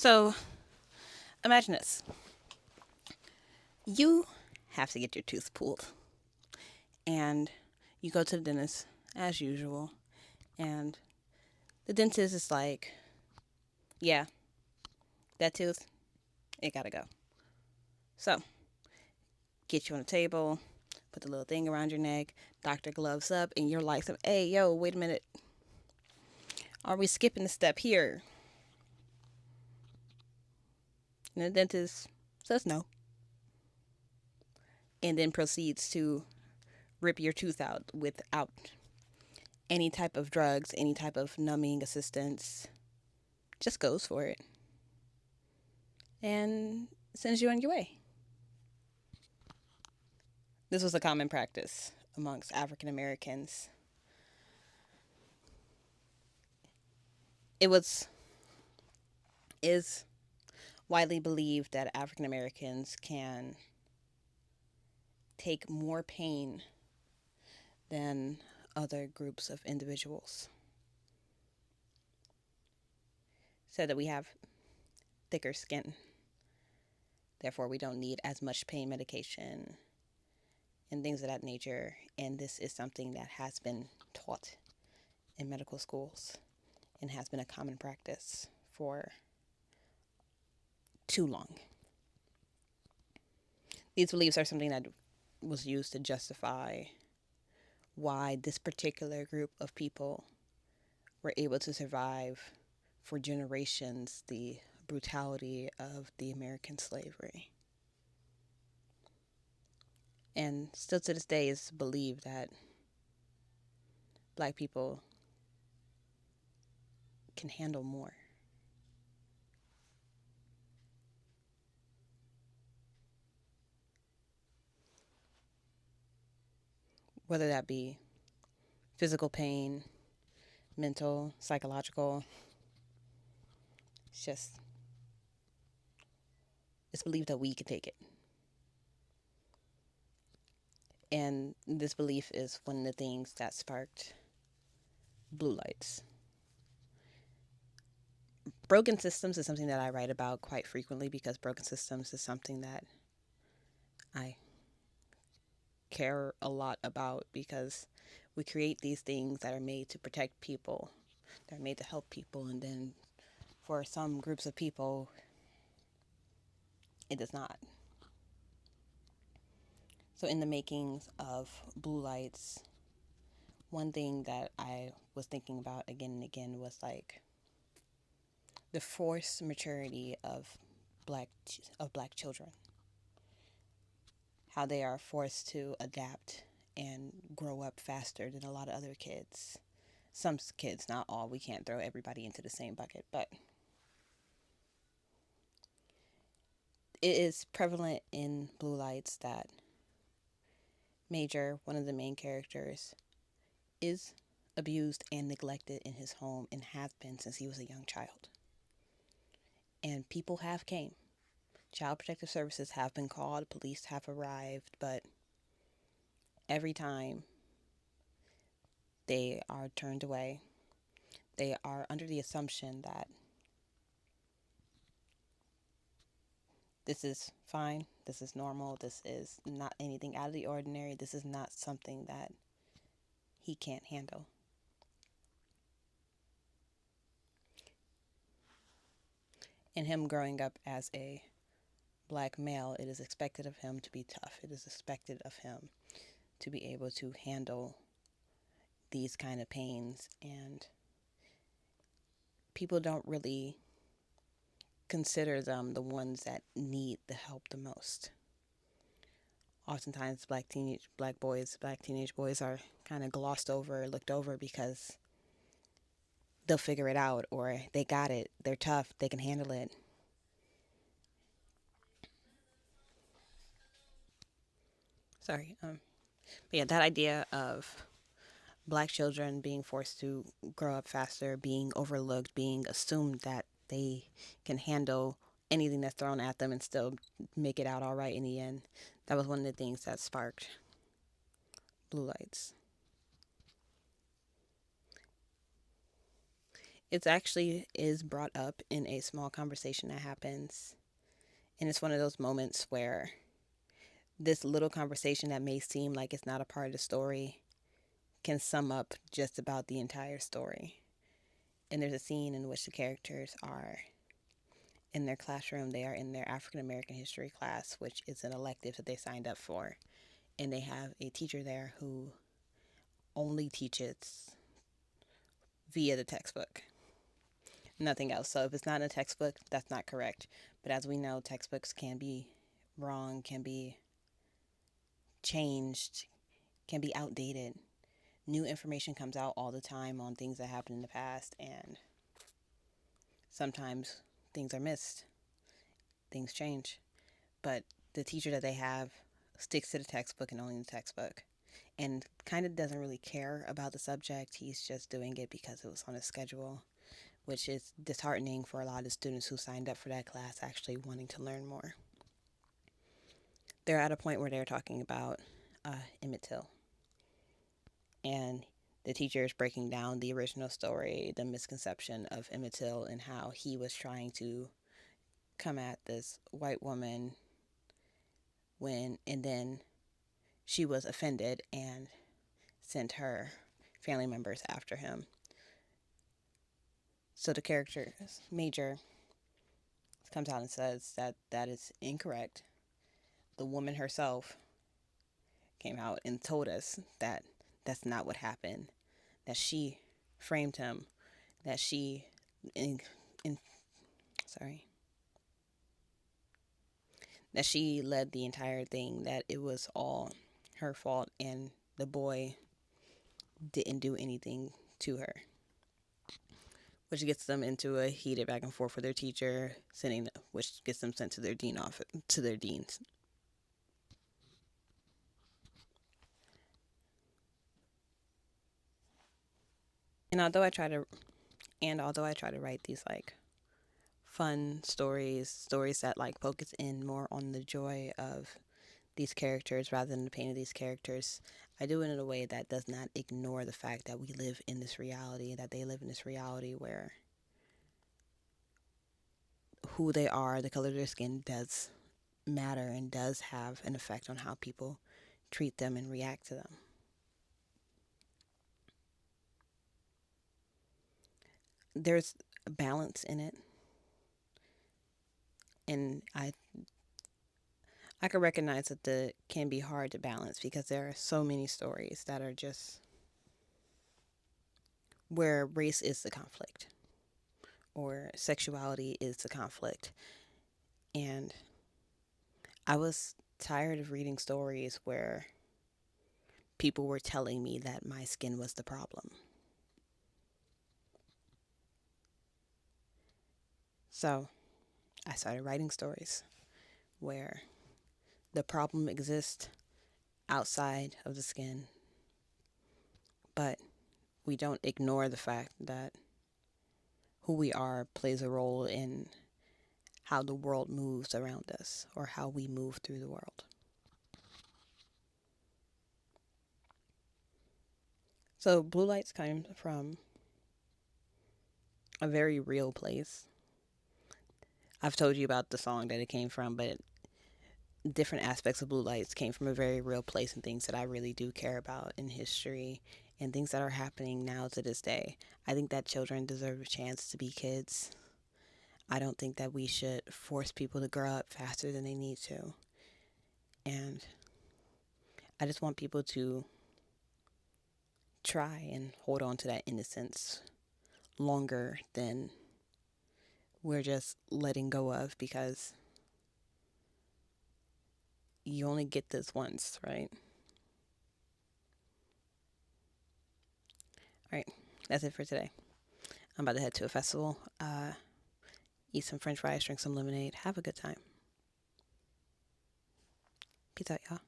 So imagine this. You have to get your tooth pulled, and you go to the dentist as usual, and the dentist is like, yeah, that tooth, it gotta go. So, get you on the table, put the little thing around your neck, doctor gloves up, and you're like, hey, yo, wait a minute. Are we skipping a step here? And the dentist says no, and then proceeds to rip your tooth out without any type of drugs, any type of numbing assistance. Just goes for it and sends you on your way. This was a common practice amongst African Americans. It was is widely believed that African Americans can take more pain than other groups of individuals. Said that we have thicker skin, therefore we don't need as much pain medication and things of that nature. And this is something that has been taught in medical schools and has been a common practice for too long. These beliefs are something that was used to justify why this particular group of people were able to survive for generations the brutality of the American slavery. And still to this day is believed that black people can handle more. Whether that be physical pain, mental, psychological, it's just, it's believed that we can take it. And this belief is one of the things that sparked blue lights. Broken systems is something that I write about quite frequently because broken systems is something that I care a lot about because we create these things that are made to protect people, that are made to help people, and then for some groups of people, it does not. So, in the makings of blue lights, one thing that I was thinking about again and again was like the forced maturity of black children, how they are forced to adapt and grow up faster than a lot of other kids. Some kids, not all. We can't throw everybody into the same bucket, but it is prevalent in Blue Lights that Major, one of the main characters, is abused and neglected in his home and has been since he was a young child. And people have came. Child Protective Services have been called, police have arrived, but every time they are turned away. They are under the assumption that this is fine, this is normal, this is not anything out of the ordinary, this is not something that he can't handle. In him growing up as a black male, it is expected of him to be tough. It is expected of him to be able to handle these kind of pains, and people don't really consider them the ones that need the help the most. Oftentimes black teenage boys are kind of glossed over, looked over because they'll figure it out or they got it, they're tough, they can handle it. Sorry. But yeah, that idea of black children being forced to grow up faster, being overlooked, being assumed that they can handle anything that's thrown at them and still make it out all right in the end. That was one of the things that sparked Blue Lights. It's actually is brought up in a small conversation that happens. And it's one of those moments where this little conversation that may seem like it's not a part of the story can sum up just about the entire story. And there's a scene in which the characters are in their classroom. They are in their African American history class, which is an elective that they signed up for. And they have a teacher there who only teaches via the textbook, nothing else. So if it's not in a textbook, that's not correct. But as we know, textbooks can be wrong, can be changed, can be outdated. New information comes out all the time on things that happened in the past, and sometimes things are missed, things change. But the teacher that they have sticks to the textbook and only the textbook, and kind of doesn't really care about the subject. He's just doing it because it was on his schedule, which is disheartening for a lot of students who signed up for that class actually wanting to learn more. They're at a point where they're talking about Emmett Till, and the teacher is breaking down the original story, the misconception of Emmett Till, and how he was trying to come at this white woman and then she was offended and sent her family members after him. So the character Major comes out and says that that is incorrect. The woman herself came out and told us that that's not what happened, that she framed him, that she in, in sorry, that she led the entire thing, that it was all her fault, and the boy didn't do anything to her, which gets them into a heated back and forth with their teacher, which gets them sent to their deans. And although I try to write these like fun stories that like focus in more on the joy of these characters rather than the pain of these characters, I do it in a way that does not ignore the fact that we live in this reality, that they live in this reality where who they are, the color of their skin does matter and does have an effect on how people treat them and react to them. There's a balance in it, and I can recognize that it can be hard to balance because there are so many stories that are just where race is the conflict or sexuality is the conflict. And I was tired of reading stories where people were telling me that my skin was the problem. So I started writing stories where the problem exists outside of the skin, but we don't ignore the fact that who we are plays a role in how the world moves around us or how we move through the world. So blue lights come from a very real place. I've told you about the song that it came from, but different aspects of blue lights came from a very real place and things that I really do care about in history and things that are happening now to this day. I think that children deserve a chance to be kids. I don't think that we should force people to grow up faster than they need to. And I just want people to try and hold on to that innocence longer than we're just letting go of, because you only get this once, right? All right, that's it for today. I'm about to head to a festival, eat some french fries, drink some lemonade, have a good time. Peace out, y'all.